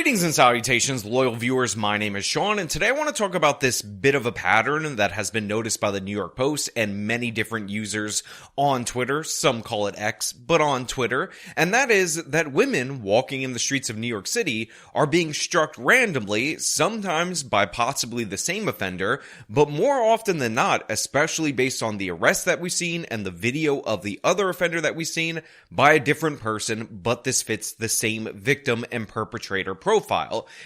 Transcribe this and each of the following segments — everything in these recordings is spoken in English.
Greetings and salutations, loyal viewers. My name is Sean, and today I want to talk about this bit of a pattern that has been noticed by the New York Post and many different users on Twitter. Some call it X, but on Twitter. And that is that women walking in the streets of New York City are being struck randomly, sometimes by possibly the same offender, but more often than not, especially based on the arrest that we've seen and the video of the other offender that we've seen, by a different person, but this fits the same victim and perpetrator profile.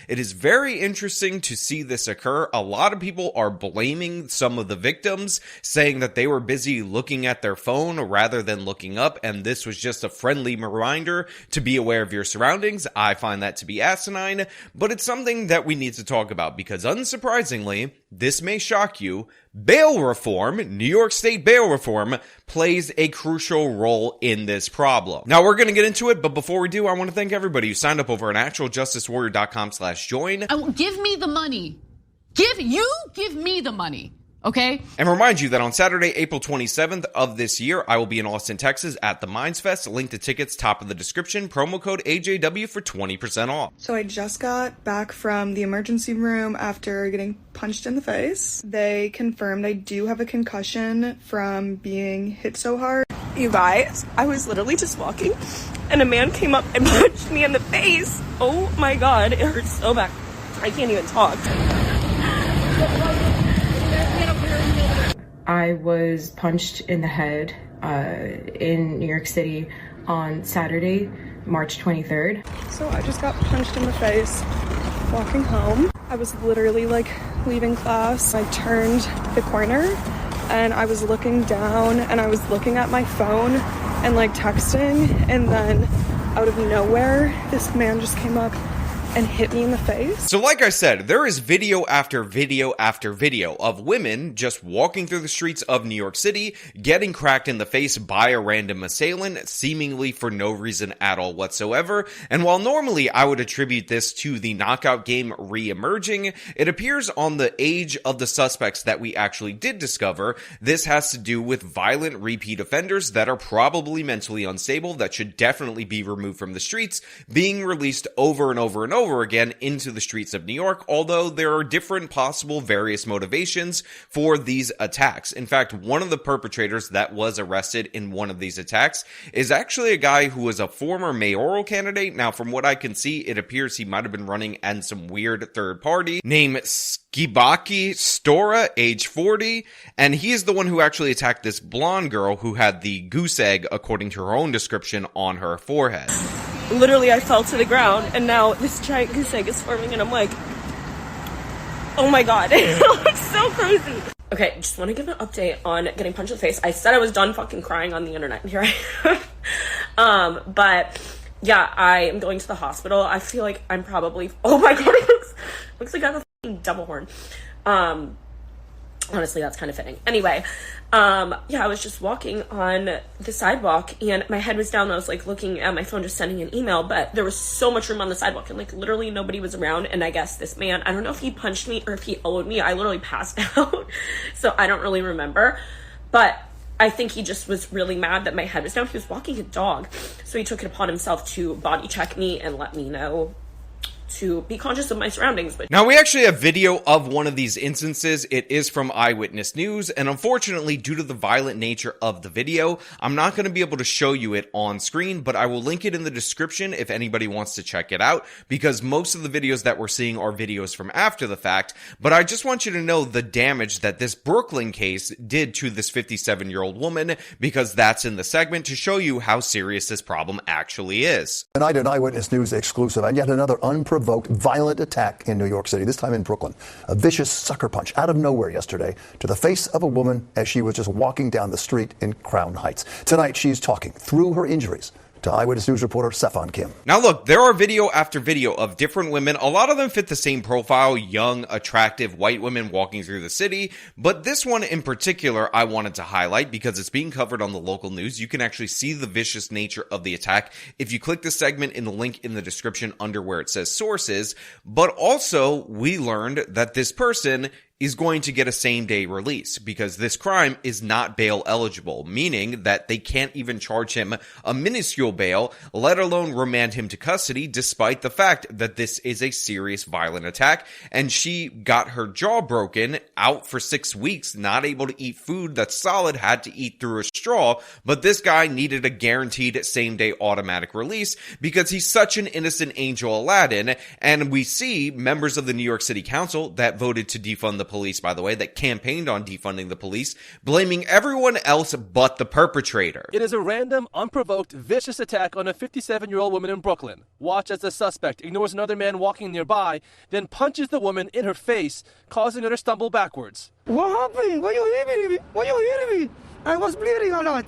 It is very interesting to see this occur. A lot of people are blaming some of the victims, saying that they were busy looking at their phone rather than looking up, and this was just a friendly reminder to be aware of your surroundings. I find that to be asinine, but it's something that we need to talk about because, unsurprisingly, this may shock you, bail reform, New York State bail reform, plays a crucial role in this problem. Now, we're going to get into it, but before we do, I want to thank everybody who signed up over at actualjusticewarrior.com/join. Give me the money. Give me the money. Okay. And remind you that on Saturday, April 27th of this year, I will be in Austin, Texas at the Minds Fest. Link to tickets, top of the description. Promo code AJW for 20% off. So I just got back from the emergency room after getting punched in the face. They confirmed I do have a concussion from being hit so hard. You guys, I was literally just walking and a man came up and punched me in the face. Oh my God, it hurts so bad. I can't even talk. I was punched in the head in New York City on Saturday, March 23rd. So I just got punched in the face walking home. I was literally leaving class. I turned the corner and I was looking down and I was looking at my phone and texting, and then out of nowhere this man just came up and hit me in the face. So like I said, there is video after video after video of women just walking through the streets of New York City, getting cracked in the face by a random assailant, seemingly for no reason at all whatsoever. And while normally I would attribute this to the knockout game re-emerging, it appears on the age of the suspects that we actually did discover, this has to do with violent repeat offenders that are probably mentally unstable, that should definitely be removed from the streets, being released over and over and over again into the streets of New York, although there are different possible various motivations for these attacks. In fact, one of the perpetrators that was arrested in one of these attacks is actually a guy who was a former mayoral candidate. Now, from what I can see, it appears he might have been running and some weird third party named Skibaki Stora, age 40, and he is the one who actually attacked this blonde girl who had the goose egg, according to her own description, on her forehead. Literally, I fell to the ground, and now this giant goose egg is forming, and I'm like, oh my God, it looks so crazy. Okay, just want to give an update on getting punched in the face. I said I was done fucking crying on the internet, and here I am. But yeah, I am going to the hospital. I feel like I'm probably, oh my God, it looks like I have a fucking devil horn. Honestly, that's kind of fitting. Anyway, yeah, I was just walking on the sidewalk and my head was down. I was looking at my phone, just sending an email, but there was so much room on the sidewalk and literally nobody was around. And I guess this man, I don't know if he punched me or if he elbowed me. I literally passed out. So I don't really remember, but I think he just was really mad that my head was down. He was walking a dog. So he took it upon himself to body check me and let me know to be conscious of my surroundings. But now, we actually have video of one of these instances. It is from Eyewitness News, and unfortunately, due to the violent nature of the video, I'm not going to be able to show you it on screen, but I will link it in the description if anybody wants to check it out, because most of the videos that we're seeing are videos from after the fact. But I just want you to know the damage that this Brooklyn case did to this 57-year-old woman, because that's in the segment to show you how serious this problem actually is. Tonight, an Eyewitness News exclusive, and yet another unprovoked violent attack in New York City, this time in Brooklyn. A vicious sucker punch out of nowhere yesterday to the face of a woman as she was just walking down the street in Crown Heights. Tonight, she's talking through her injuries to Eyewitness News reporter Stefan Kim. Now look, there are video after video of different women. A lot of them fit the same profile, young, attractive, white women walking through the city. But this one in particular I wanted to highlight because it's being covered on the local news. You can actually see the vicious nature of the attack if you click the segment in the link in the description under where it says sources. But also, we learned that this person is going to get a same-day release because this crime is not bail eligible, meaning that they can't even charge him a minuscule bail, let alone remand him to custody, despite the fact that this is a serious violent attack, and she got her jaw broken, out for 6 weeks, not able to eat food that's solid, had to eat through a straw, but this guy needed a guaranteed same-day automatic release because he's such an innocent angel Aladdin, and we see members of the New York City Council that voted to defund the police, by the way, that campaigned on defunding the police, blaming everyone else but the perpetrator. It is a random, unprovoked, vicious attack on a 57-year-old woman in Brooklyn. Watch as the suspect ignores another man walking nearby, then punches the woman in her face, causing her to stumble backwards. What happened? Why you hitting me? Why you hitting me? I was bleeding a lot.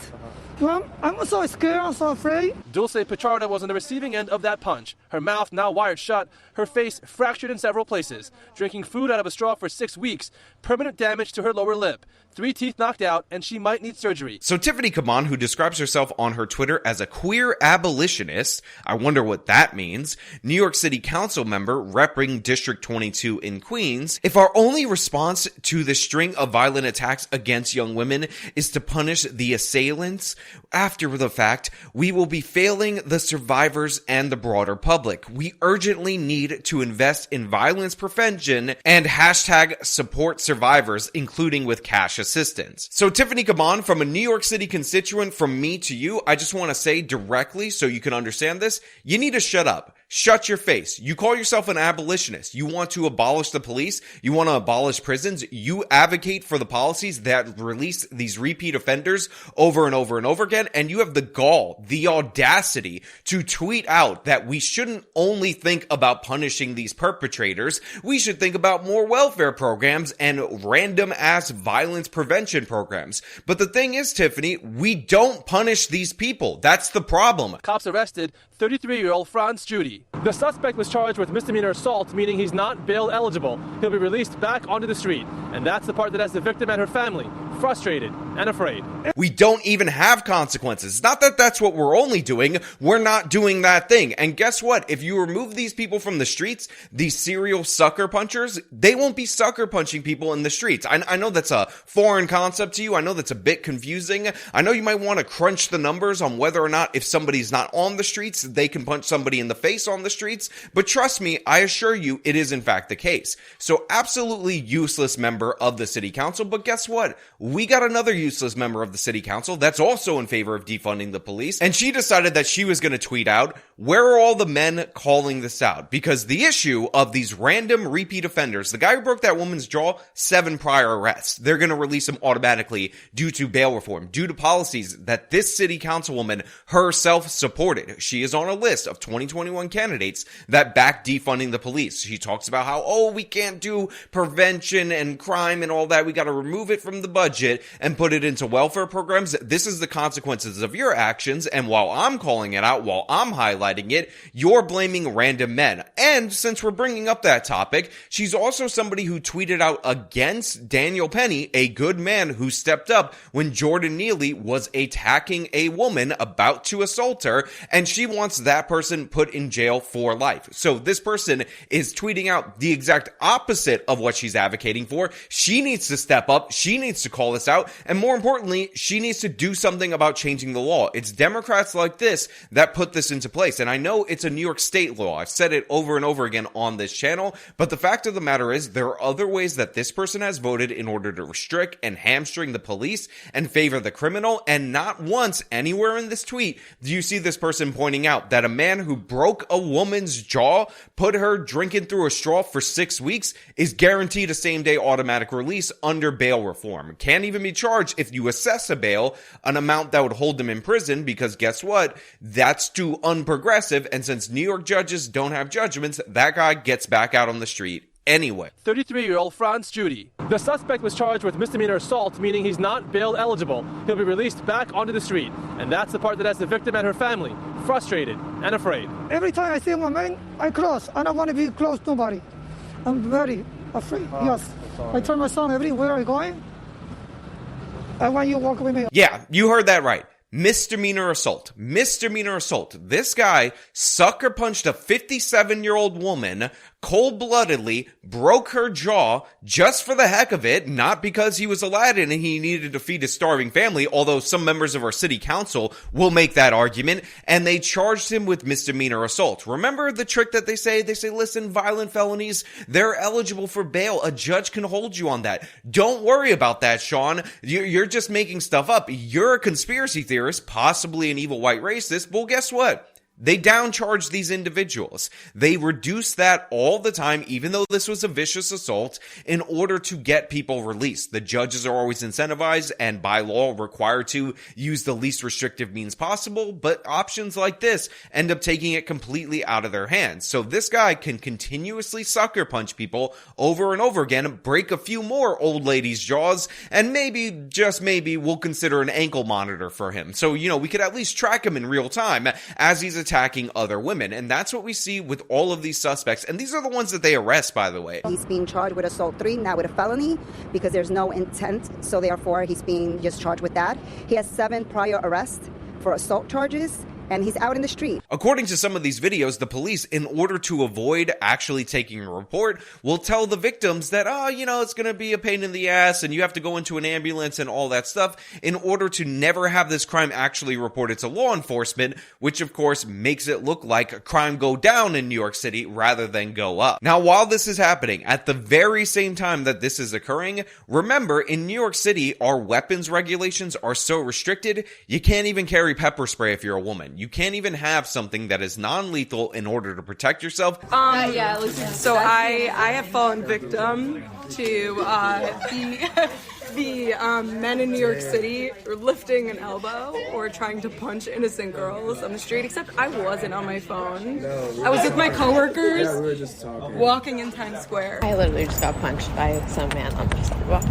I'm so scared, I'm so afraid. Dulce Petrarca was on the receiving end of that punch. Her mouth now wired shut, her face fractured in several places, drinking food out of a straw for 6 weeks, permanent damage to her lower lip, 3 teeth knocked out, and she might need surgery. So Tiffany Kaman, who describes herself on her Twitter as a queer abolitionist, I wonder what that means, New York City Council member repping District 22 in Queens, if our only response to the string of violent attacks against young women is to punish the assailants, after the fact, we will be failing the survivors and the broader public. We urgently need to invest in violence prevention and hashtag support survivors, including with cash assistance. So Tiffany Kaman, from a New York City constituent, from me to you, I just want to say directly so you can understand this, you need to shut up. Shut your face. You call yourself an abolitionist. You want to abolish the police. You want to abolish prisons. You advocate for the policies that release these repeat offenders over and over and over again. And you have the gall, the audacity to tweet out that we shouldn't only think about punishing these perpetrators. We should think about more welfare programs and random ass violence prevention programs. But the thing is, Tiffany, we don't punish these people. That's the problem. Cops arrested 33-year-old Franz Judy. The suspect was charged with misdemeanor assault, meaning he's not bail eligible. He'll be released back onto the street. And that's the part that has the victim and her family frustrated and afraid. We don't even have consequences. It's not that that's what we're only doing. We're not doing that thing. And guess what? If you remove these people from the streets, these serial sucker punchers, they won't be sucker punching people in the streets. I know that's a foreign concept to you. I know that's a bit confusing. I know you might want to crunch the numbers on whether or not if somebody's not on the streets, they can punch somebody in the face on the streets. But trust me, I assure you, it is in fact the case. So absolutely useless member of the city council. But guess what? We got another useless member of the city council that's also in favor of defunding the police. And she decided that she was going to tweet out, where are all the men calling this out? Because the issue of these random repeat offenders, the guy who broke that woman's jaw, 7 prior arrests. They're going to release him automatically due to bail reform, due to policies that this city councilwoman herself supported. She is on a list of 2021 candidates that back defunding the police. She talks about how, we can't do prevention and crime and all that. We got to remove it from the budget and put it into welfare programs. This is the consequences of your actions. And while I'm calling it out, while I'm highlighting it, you're blaming random men. And since we're bringing up that topic, she's also somebody who tweeted out against Daniel Penny, a good man who stepped up when Jordan Neely was attacking a woman about to assault her, and she wants that person put in jail for life. So this person is tweeting out the exact opposite of what she's advocating for. She needs to step up. She needs to call this out. And more importantly, she needs to do something about changing the law. It's Democrats like this that put this into place. And I know it's a New York State law. I've said it over and over again on this channel. But the fact of the matter is there are other ways that this person has voted in order to restrict and hamstring the police and favor the criminal. And not once anywhere in this tweet do you see this person pointing out that a man who broke a woman's jaw, put her drinking through a straw for 6 weeks, is guaranteed a same-day automatic release under bail reform. Can't even be charged if you assess a bail, an amount that would hold him in prison, because guess what? That's too unprogressive, and since New York judges don't have judgments, that guy gets back out on the street anyway. 33-year-old Franz Judy. The suspect was charged with misdemeanor assault, meaning he's not bail eligible. He'll be released back onto the street. And that's the part that has the victim and her family frustrated and afraid. Every time I see my man, I cross. I don't want to be close to nobody. I'm very afraid, yes. I tell my son everywhere I going, I want you to walk with me. Yeah, you heard that right. Misdemeanor assault. Misdemeanor assault. This guy sucker punched a 57-year-old woman, cold-bloodedly broke her jaw just for the heck of it, not because he was Aladdin and he needed to feed his starving family, although some members of our city council will make that argument, and they charged him with misdemeanor assault. Remember the trick that they say, listen, violent felonies, they're eligible for bail. A judge can hold you on that. Don't worry about that, Sean. You're just making stuff up. You're a conspiracy theorist, possibly an evil white racist. Well, guess what? They downcharge these individuals. They reduce that all the time, even though this was a vicious assault, in order to get people released. The judges are always incentivized and by law required to use the least restrictive means possible, but options like this end up taking it completely out of their hands. So this guy can continuously sucker punch people over and over again, break a few more old ladies' jaws, and maybe, just maybe, we'll consider an ankle monitor for him. So, we could at least track him in real time as he's attacking other women. And that's what we see with all of these suspects. And these are the ones that they arrest, by the way. He's being charged with assault 3, now with a felony, because there's no intent. So therefore, he's being just charged with that. He has 7 prior arrests for assault charges, and he's out in the street. According to some of these videos, the police, in order to avoid actually taking a report, will tell the victims that, it's going to be a pain in the ass and you have to go into an ambulance and all that stuff in order to never have this crime actually reported to law enforcement, which of course makes it look like crime go down in New York City rather than go up. Now, while this is happening, at the very same time that this is occurring, remember, in New York City, our weapons regulations are so restricted, you can't even carry pepper spray if you're a woman. You can't even have something that is non-lethal in order to protect yourself. So I have fallen victim to the men in New York City lifting an elbow or trying to punch innocent girls on the street, except I wasn't on my phone. I was with my coworkers walking in Times Square. I literally just got punched by some man on the sidewalk.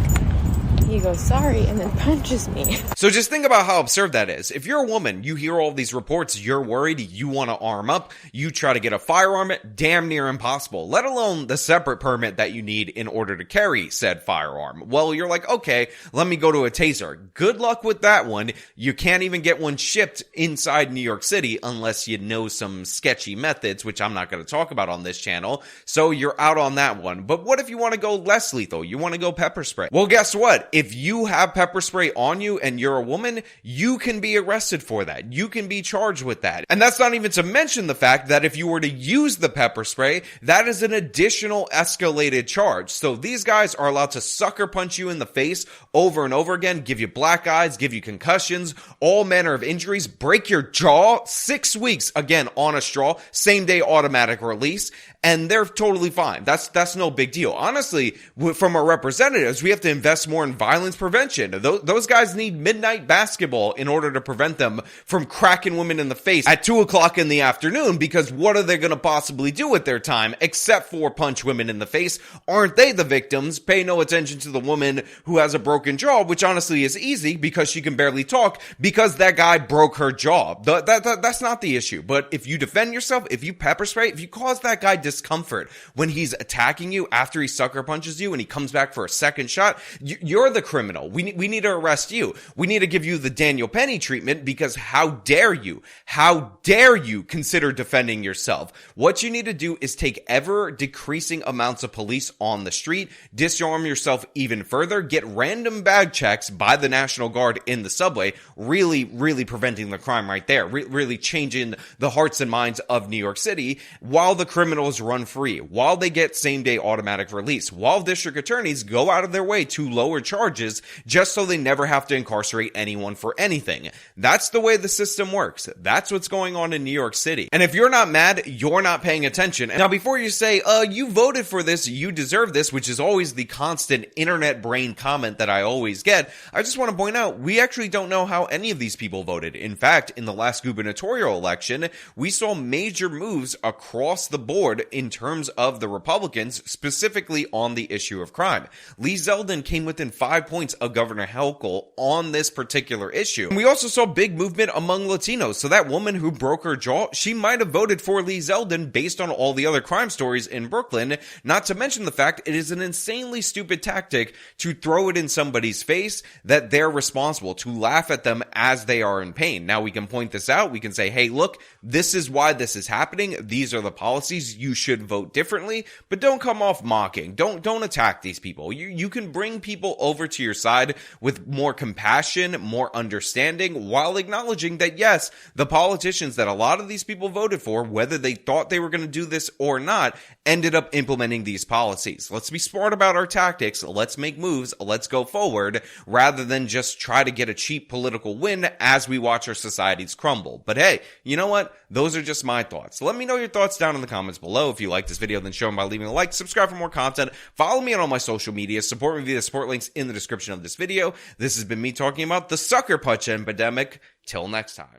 He goes, sorry, and then punches me. So just think about how absurd that is. If you're a woman, you hear all these reports, you're worried, you want to arm up, you try to get a firearm, damn near impossible, let alone the separate permit that you need in order to carry said firearm. Well, you're like, okay, let me go to a taser. Good luck with that one. You can't even get one shipped inside New York City unless you know some sketchy methods, which I'm not going to talk about on this channel. So you're out on that one. But what if you want to go less lethal? You want to go pepper spray? Well, guess what? If you have pepper spray on you and you're a woman, you can be arrested for that. You can be charged with that. And that's not even to mention the fact that if you were to use the pepper spray, that is an additional escalated charge. So these guys are allowed to sucker punch you in the face over and over again, give you black eyes, give you concussions, all manner of injuries, break your jaw, 6 weeks, again, on a straw, same day automatic release, and they're totally fine. That's no big deal. Honestly, from our representatives, we have to invest more in violence prevention. Those guys need midnight basketball in order to prevent them from cracking women in the face at 2 o'clock in the afternoon, because what are they going to possibly do with their time except for punch women in the face? Aren't they the victims? Pay no attention to the woman who has a broken jaw, which honestly is easy because she can barely talk because that guy broke her jaw. That's not the issue. But if you defend yourself, if you pepper spray, if you cause that guy discomfort when he's attacking you after he sucker punches you and he comes back for a second shot, you're the criminal. We need to arrest you. We need to give you the Daniel Penny treatment, because how dare you consider defending yourself? What you need to do is take ever decreasing amounts of police on the street, disarm yourself even further, get random bag checks by the National Guard in the subway, really preventing the crime right there, really changing the hearts and minds of New York City, while the criminals run free, while they get same-day automatic release, while district attorneys go out of their way to lower charges just so they never have to incarcerate anyone for anything. That's the way the system works. That's what's going on in New York City. And if you're not mad, you're not paying attention. Now, before you say, you voted for this, you deserve this, which is always the constant internet brain comment that I always get, I just want to point out, we actually don't know how any of these people voted. In fact, in the last gubernatorial election, we saw major moves across the board in terms of the Republicans, specifically on the issue of crime. Lee Zeldin came within 5 points of Governor Hochul on this particular issue. And we also saw big movement among Latinos. So that woman who broke her jaw, she might have voted for Lee Zeldin based on all the other crime stories in Brooklyn, not to mention the fact it is an insanely stupid tactic to throw it in somebody's face that they're responsible, to laugh at them as they are in pain. Now we can point this out. We can say, hey, look, this is why this is happening. These are the policies. You should vote differently, but don't come off mocking. Don't attack these people. You can bring people over to your side with more compassion, more understanding, while acknowledging that yes, the politicians that a lot of these people voted for, whether they thought they were going to do this or not, ended up implementing these policies. Let's be smart about our tactics. Let's make moves. Let's go forward rather than just try to get a cheap political win as we watch our societies crumble. But hey, you know what? Those are just my thoughts. Let me know your thoughts down in the comments below. If you like this video, then show them by leaving a like, subscribe for more content, follow me on all my social media, support me via the support links in the description of this video. This has been me talking about the sucker punch epidemic. Till next time.